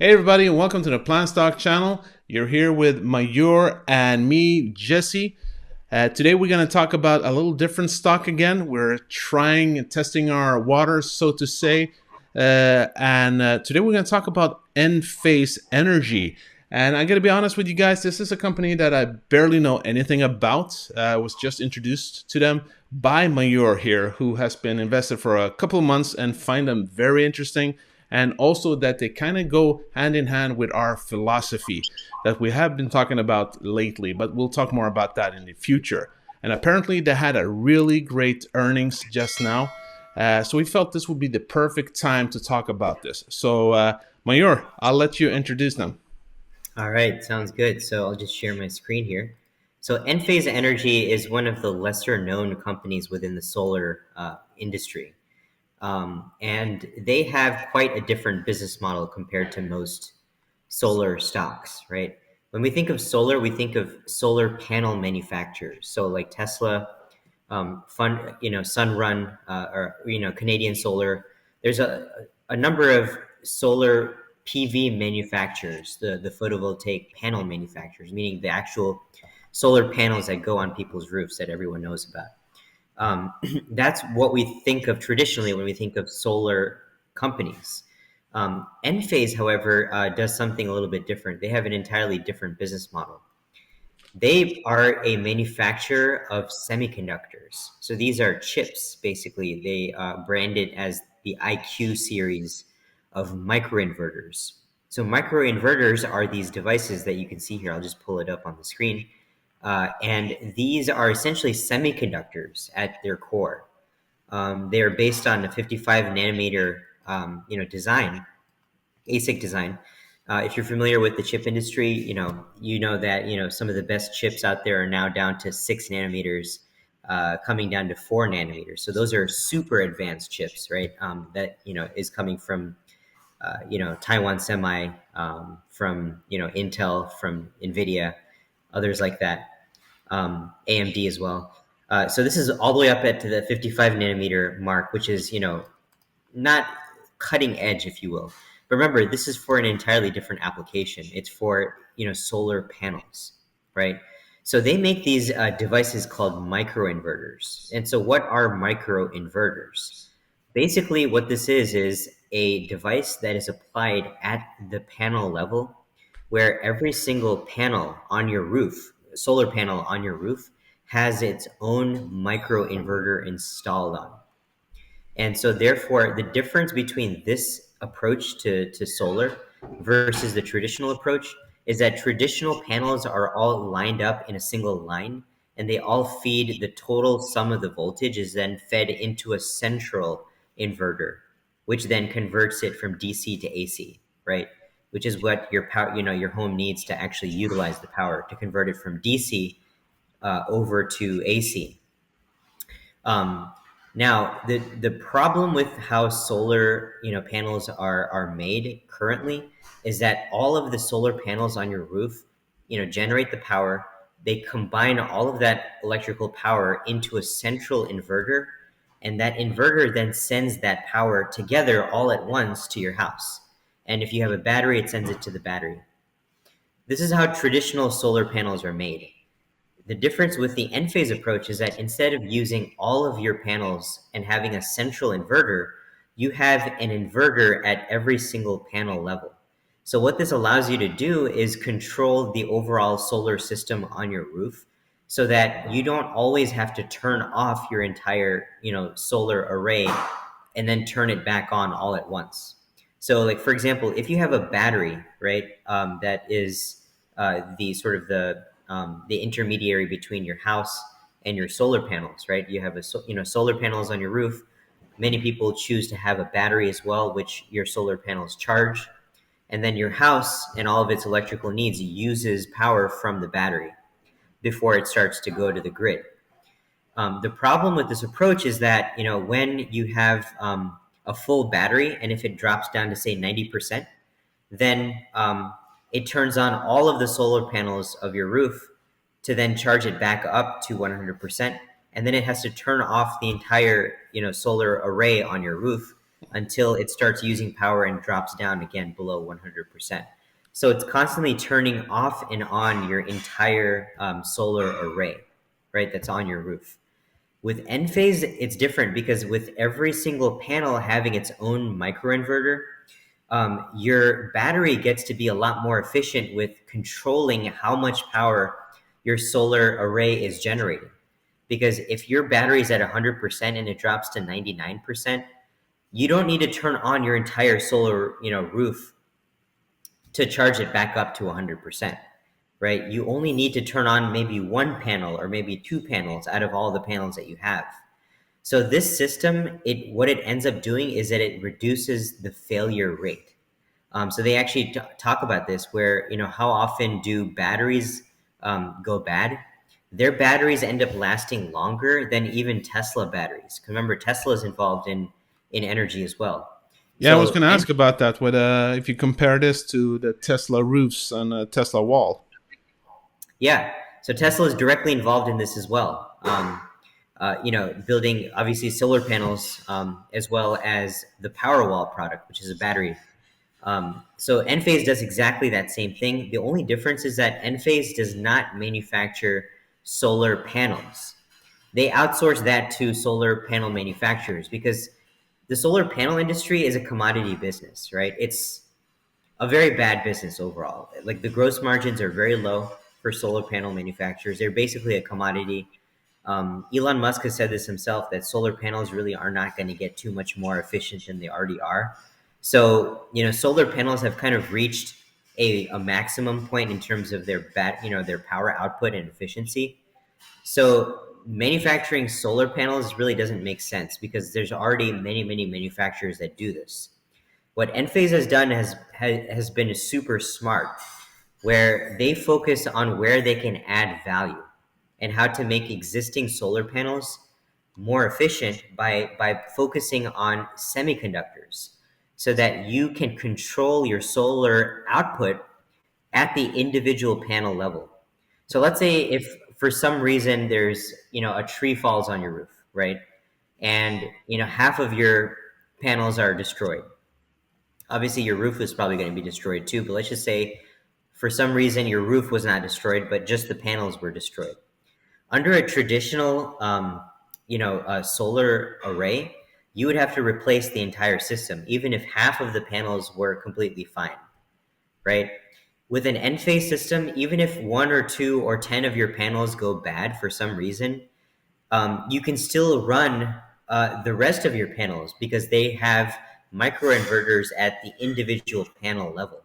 Hey everybody, and welcome to the PlantStock channel. You're here with Mayur and me, Jesse. Today we're going to talk about a little different stock again. We're trying and testing our waters, so to say. And today we're going to talk about Enphase Energy. And I got to be honest with you guys, this is a company that I barely know anything about. I was just introduced to them by Mayur here, who has been invested for a couple of months and find them very interesting, and also that they kind of go hand in hand with our philosophy that we have been talking about lately, but we'll talk more about that in the future. And apparently they had a really great earnings just now. So we felt this would be the perfect time to talk about this. So Mayur, I'll let you introduce them. All right, sounds good. So I'll just share my screen here. So Enphase Energy is one of the lesser known companies within the solar industry. And they have quite a different business model compared to most solar stocks, right? When we think of solar, we think of solar panel manufacturers. So like Tesla, Sunrun, or Canadian Solar. There's a number of solar PV manufacturers, the photovoltaic panel manufacturers, meaning the actual solar panels that go on people's roofs that everyone knows about. That's what we think of traditionally when we think of solar companies. Enphase, however, does something a little bit different. They have an entirely different business model. They are a manufacturer of semiconductors. So these are chips, basically. They branded as the IQ series of microinverters. So microinverters are these devices that you can see here. I'll just pull it up on the screen. And these are essentially semiconductors at their core. They are based on a 55 nanometer, design, ASIC design. If you're familiar with the chip industry, you know that some of the best chips out there are now down to 6 nanometers, coming down to 4 nanometers. So those are super advanced chips, right? That is coming from Taiwan Semi, from Intel, from Nvidia, others like that, AMD as well. So this is all the way up at to the 55 nanometer mark, which is not cutting edge, if you will. But remember, this is for an entirely different application. It's for solar panels, right? So they make these devices called microinverters. And so, what are microinverters? Basically, what this is a device that is applied at the panel level, where every single panel on your roof, solar panel on your roof, has its own microinverter installed on. And so, therefore, the difference between this approach to solar versus the traditional approach is that traditional panels are all lined up in a single line, and they all feed the total sum of the voltage is then fed into a central inverter, which then converts it from DC to AC, right? Which is what your power, your home needs to actually utilize the power to convert it from DC over to AC. Um, Now, the problem with how solar panels are made currently is that all of the solar panels on your roof generate the power. They combine all of that electrical power into a central inverter, and that inverter then sends that power together all at once to your house. And if you have a battery, it sends it to the battery. This is how traditional solar panels are made. The difference with the Enphase approach is that instead of using all of your panels and having a central inverter, you have an inverter at every single panel level. So what this allows you to do is control the overall solar system on your roof so that you don't always have to turn off your entire, solar array and then turn it back on all at once. So like, for example, if you have a battery, right, that is the sort of the intermediary between your house and your solar panels, right? You have solar panels on your roof. Many people choose to have a battery as well, which your solar panels charge, and then your house and all of its electrical needs uses power from the battery before it starts to go to the grid. The problem with this approach is that when you have a full battery, and if it drops down to say 90%, then it turns on all of the solar panels of your roof to then charge it back up to 100%, and then it has to turn off the entire solar array on your roof until it starts using power and drops down again below 100%. So it's constantly turning off and on your entire solar array, right? That's on your roof. With Enphase, it's different because with every single panel having its own microinverter, your battery gets to be a lot more efficient with controlling how much power your solar array is generating. Because if your battery is at 100% and it drops to 99%, you don't need to turn on your entire solar, roof to charge it back up to 100%, right? You only need to turn on maybe one panel or maybe two panels out of all the panels that you have. So this system, what it ends up doing is that it reduces the failure rate. So they actually talk about this, where how often do batteries go bad? Their batteries end up lasting longer than even Tesla batteries. 'Cause remember, Tesla is involved in energy as well. Yeah, I was going So to and ask about that. With if you compare this to the Tesla roofs on a Tesla wall. yeah, so Tesla is directly involved in this as well. Building obviously solar panels, as well as the Powerwall product, which is a battery. So Enphase does exactly that same thing. The only difference is that Enphase does not manufacture solar panels. They outsource that to solar panel manufacturers because the solar panel industry is a commodity business, right? It's a very bad business overall. Like the gross margins are very low for solar panel manufacturers. They're basically a commodity. Elon Musk has said this himself, that solar panels really are not going to get too much more efficient than they already are. So, solar panels have kind of reached a maximum point in terms of their power output and efficiency. So manufacturing solar panels really doesn't make sense because there's already many, many manufacturers that do this. What Enphase has done has been super smart, where they focus on where they can add value and how to make existing solar panels more efficient by focusing on semiconductors so that you can control your solar output at the individual panel level. So let's say if for some reason there's, a tree falls on your roof, right? And, half of your panels are destroyed. Obviously your roof is probably going to be destroyed too, but let's just say for some reason your roof was not destroyed, but just the panels were destroyed. Under a traditional, solar array, you would have to replace the entire system, even if half of the panels were completely fine, right? With an Enphase system, even if one or two or 10 of your panels go bad for some reason, you can still run the rest of your panels because they have microinverters at the individual panel level.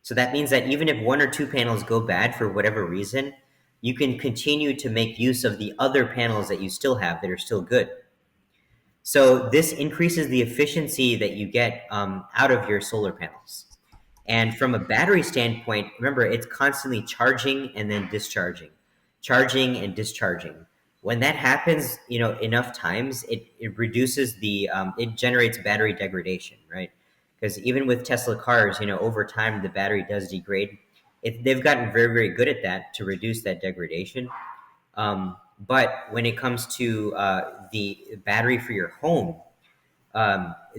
So that means that even if one or two panels go bad for whatever reason, you can continue to make use of the other panels that you still have that are still good. So this increases the efficiency that you get out of your solar panels. And from a battery standpoint, remember, it's constantly charging and then discharging, charging and discharging. When that happens, enough times, it reduces it generates battery degradation, right? Because even with Tesla cars, over time the battery does degrade. They've gotten very, very good at that to reduce that degradation. But when it comes to the battery for your home,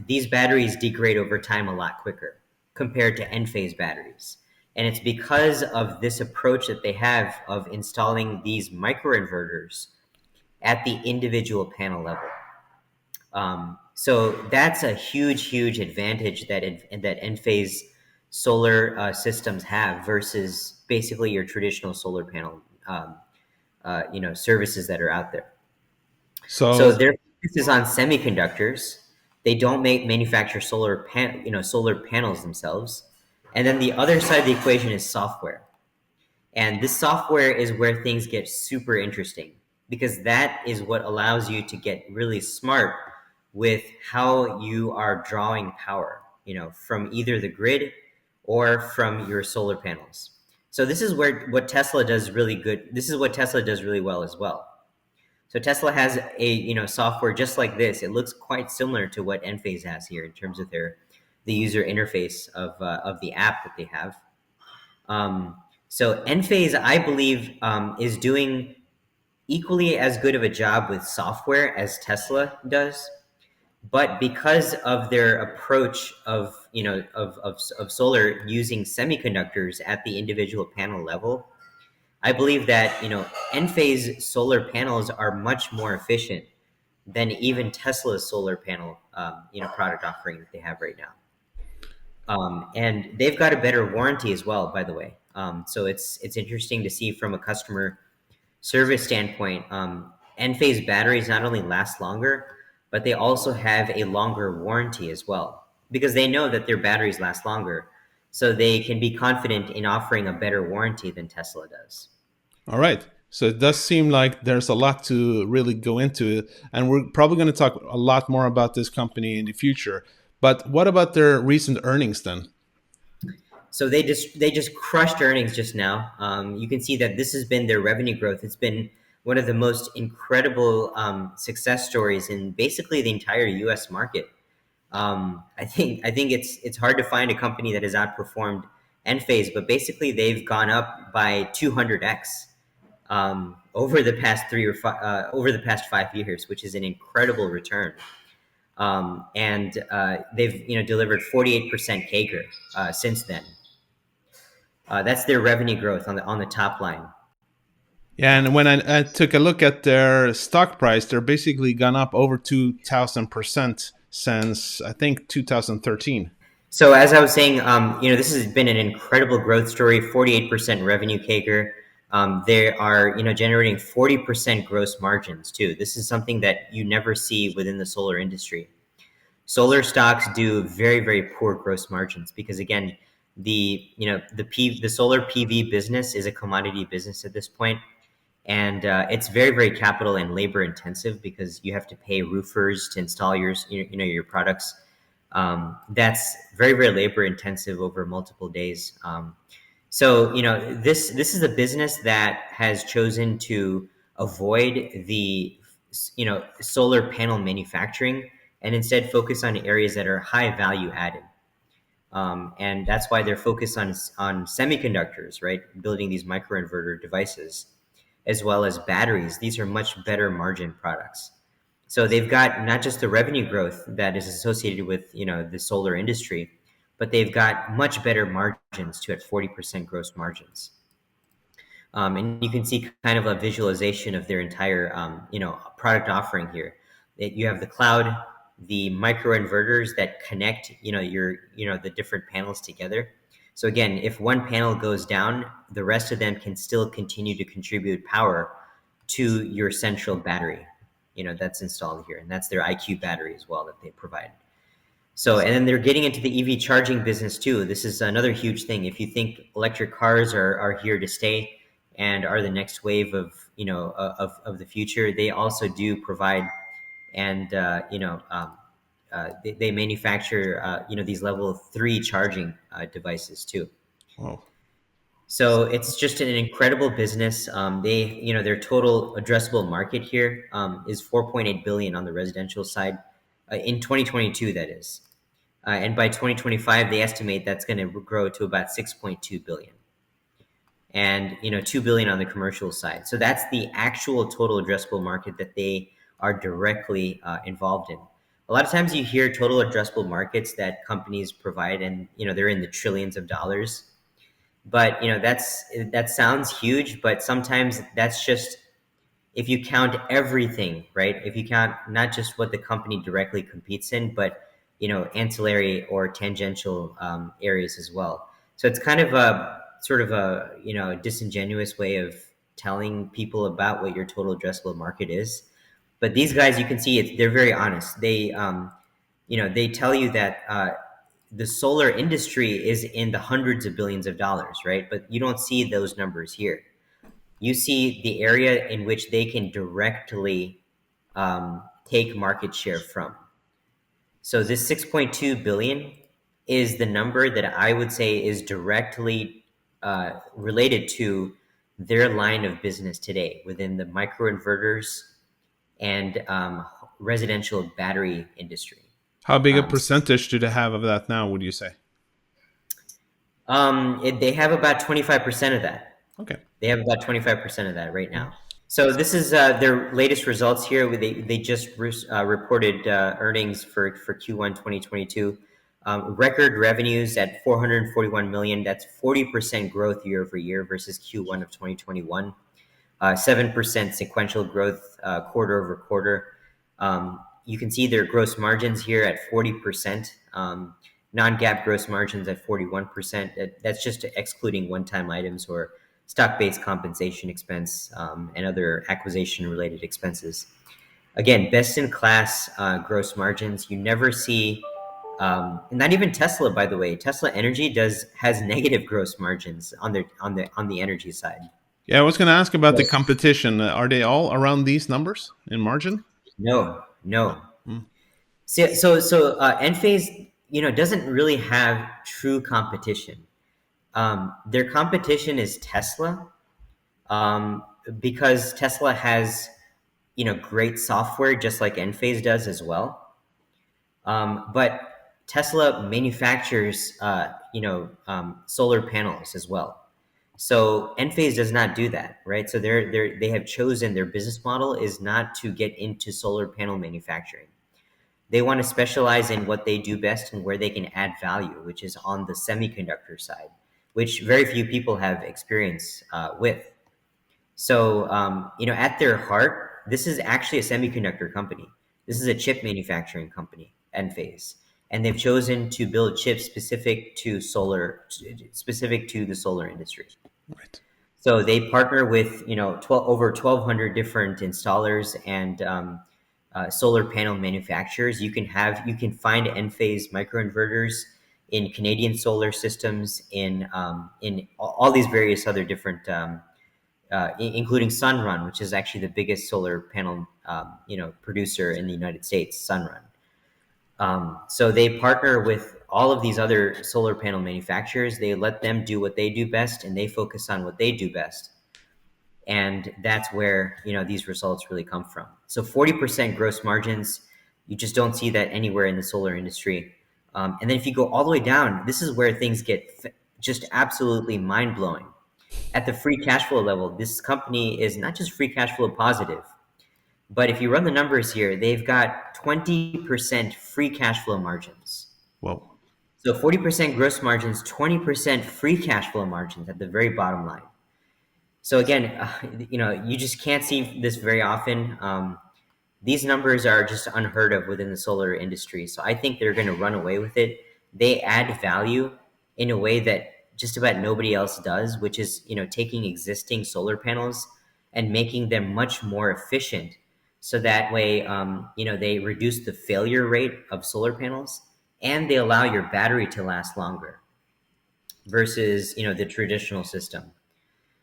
these batteries degrade over time a lot quicker compared to Enphase batteries. And it's because of this approach that they have of installing these microinverters at the individual panel level. So that's a huge, huge advantage that Enphase solar systems have versus basically your traditional solar panel, services that are out there. So So their focus is on semiconductors. They don't manufacture solar panels themselves. And then the other side of the equation is software. And this software is where things get super interesting because that is what allows you to get really smart with how you are drawing power, from either the grid or from your solar panels. So this is what Tesla does really good. This is what Tesla does really well as well. So Tesla has a software just like this. It looks quite similar to what Enphase has here in terms of the user interface of the app that they have. So Enphase, I believe, is doing equally as good of a job with software as Tesla does, But because of their approach of of solar using semiconductors at the individual panel level, I believe that Enphase solar panels are much more efficient than even Tesla's solar panel product offering that they have right now. And they've got a better warranty as well, by the way. So it's interesting to see from a customer service standpoint. Enphase batteries not only last longer, but they also have a longer warranty as well, because they know that their batteries last longer, so they can be confident in offering a better warranty than Tesla does. All right. So it does seem like there's a lot to really go into it, and we're probably going to talk a lot more about this company in the future. But what about their recent earnings then? So they just crushed earnings just now. You can see that this has been their revenue growth. It's been one of the most incredible success stories in basically the entire U.S. market. I think it's hard to find a company that has outperformed Enphase, but basically they've gone up by 200x over the past over the past 5 years, which is an incredible return. And they've delivered 48% CAGR since then. That's their revenue growth on the top line. Yeah, and when I took a look at their stock price, they're basically gone up over 2,000% since I think 2013. So as I was saying, this has been an incredible growth story. 48% revenue CAGR. They are generating 40% gross margins too. This is something that you never see within the solar industry. Solar stocks do very, very poor gross margins because, again, the solar PV business is a commodity business at this point, and it's very, very capital and labor intensive because you have to pay roofers to install your products. That's very, very labor intensive over multiple days. So this is a business that has chosen to avoid the solar panel manufacturing and instead focus on areas that are high value added. And that's why they're focused on semiconductors, right? Building these microinverter devices, as well as batteries. These are much better margin products. So they've got not just the revenue growth that is associated with the solar industry, but they've got much better margins too, at 40% gross margins. And you can see kind of a visualization of their entire product offering here. You have the cloud, the microinverters that connect the different panels together. So again, if one panel goes down, the rest of them can still continue to contribute power to your central battery that's installed here, and that's their IQ battery as well that they provide. So, and then they're getting into the EV charging business too. This is another huge thing. If you think electric cars are here to stay and are the next wave of of the future, they also do provide and they manufacture these level 3 charging devices too. Wow. So it's just an incredible business. Their total addressable market here is 4.8 billion on the residential side in 2022. That is, and by 2025, they estimate that's going to grow to about 6.2 billion, and 2 billion on the commercial side. So that's the actual total addressable market that they are directly involved in. A lot of times you hear total addressable markets that companies provide, and they're in the trillions of dollars. But that sounds huge, but sometimes that's just if you count everything, right? If you count not just what the company directly competes in, but ancillary or tangential areas as well. So it's kind of a sort of a disingenuous way of telling people about what your total addressable market is. But these guys, you can see they're very honest. They tell you that the solar industry is in the hundreds of billions of dollars, right? But you don't see those numbers here. You see the area in which they can directly take market share from. So this 6.2 billion is the number that I would say is directly related to their line of business today within the microinverters and residential battery industry. How big a Um, percentage do they have of that now, would you say? they have about 25% of that. Okay. They have about 25% of that right now. So this is their latest results here. They just reported earnings for Q1 2022. Record revenues at 441 million. That's 40% growth year over year versus Q1 of 2021. 7% sequential growth quarter over quarter. You can see their gross margins here at 40%. Non-GAAP gross margins at 41%. That's just excluding one-time items or stock-based compensation expense and other acquisition-related expenses. Again, best-in-class gross margins. You never see, not even Tesla, by the way. Tesla Energy has negative gross margins on the energy side. Yeah, I was going to ask about the So, competition. Are they all around these numbers in margin? no, no. Mm. So Enphase, doesn't really have true competition. Their competition is Tesla, um, because Tesla has great software just like Enphase does as well. But Tesla manufactures solar panels as well. So Enphase does not do that, right? So they have chosen their business model is not to get into solar panel manufacturing. They want to specialize in what they do best and where they can add value, which is on the semiconductor side, which very few people have experience with. So, at their heart, this is actually a semiconductor company. This is a chip manufacturing company, Enphase, and they've chosen to build chips specific to the solar industry. Right. So they partner with over 1,200 different installers and solar panel manufacturers. You can find Enphase microinverters in Canadian solar systems, in all these various other different, including Sunrun, which is actually the biggest solar panel producer in the United States. Sunrun. So they partner with all of these other solar panel manufacturers. They let them do what they do best, and they focus on what they do best. And that's where these results really come from. So 40% gross margins, you just don't see that anywhere in the solar industry. And then if you go all the way down, this is where things get just absolutely mind blowing. At the free cash flow level, this company is not just free cash flow positive, but if you run the numbers here, they've got 20% free cash flow margins. Whoa. So 40% gross margins, 20% free cash flow margins at the very bottom line. So again, you just can't see this very often. These numbers are just unheard of within the solar industry. So I think they're going to run away with it. They add value in a way that just about nobody else does, which is taking existing solar panels and making them much more efficient. So that way, they reduce the failure rate of solar panels, and they allow your battery to last longer versus the traditional system.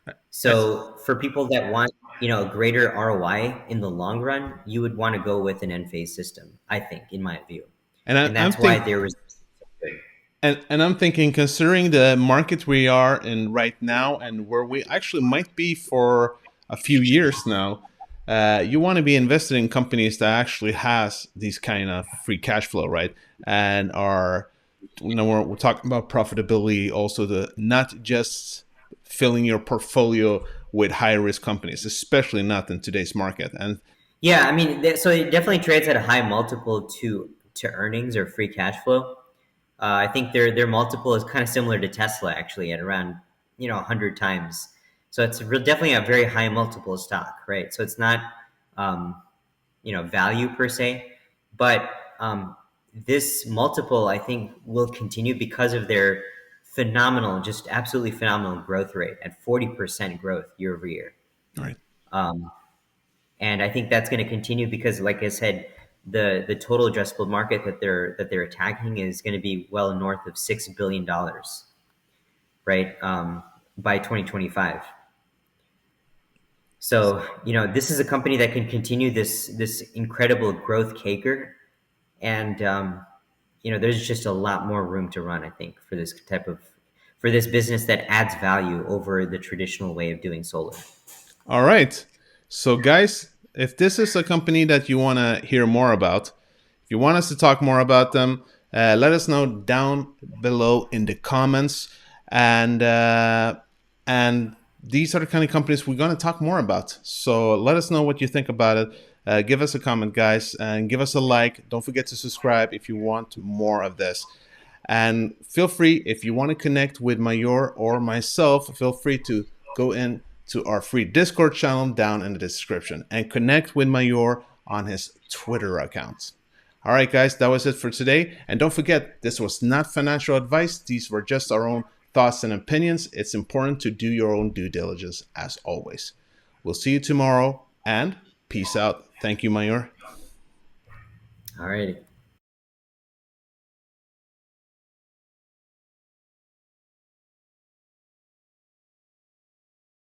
I- So for people that want, a greater ROI in the long run, you would want to go with an Enphase system, I think, in my view. And And I'm that's why think there was so good. and I'm thinking, considering the market we are in right now and where we actually might be for a few years now, you want to be invested in companies that actually has these kind of free cash flow, right? And are we're talking about profitability, also the not just filling your portfolio with high risk companies, especially not in today's market. And Yeah, I mean, so it definitely trades at a high multiple to earnings or free cash flow. I think their multiple is kind of similar to Tesla, actually, at around 100 times. So it's definitely a very high multiple stock, right? So it's not value per se, but this multiple I think will continue because of their phenomenal, just absolutely phenomenal growth rate at 40% growth year over year. all right. Um, and I think that's going to continue because, like I said, the total addressable market that they're attacking is going to be well north of $6 billion, right? By 2025. So this is a company that can continue this incredible growth caker, and there's just a lot more room to run, I think, for this business that adds value over the traditional way of doing solar. All right. So, guys, if this is a company that you want to hear more about, if you want us to talk more about them, let us know down below in the comments. And these are the kind of companies we're going to talk more about. So let us know what you think about it. Give us a comment, guys, and give us a like. Don't forget to subscribe if you want more of this. And feel free, if you want to connect with Mayur or myself, feel free to go in to our free Discord channel down in the description and connect with Mayur on his Twitter account. All right, guys, that was it for today. And don't forget, this was not financial advice. These were just our own thoughts and opinions. It's important to do your own due diligence as always. We'll see you tomorrow and peace out. Thank you, Mayur. All right.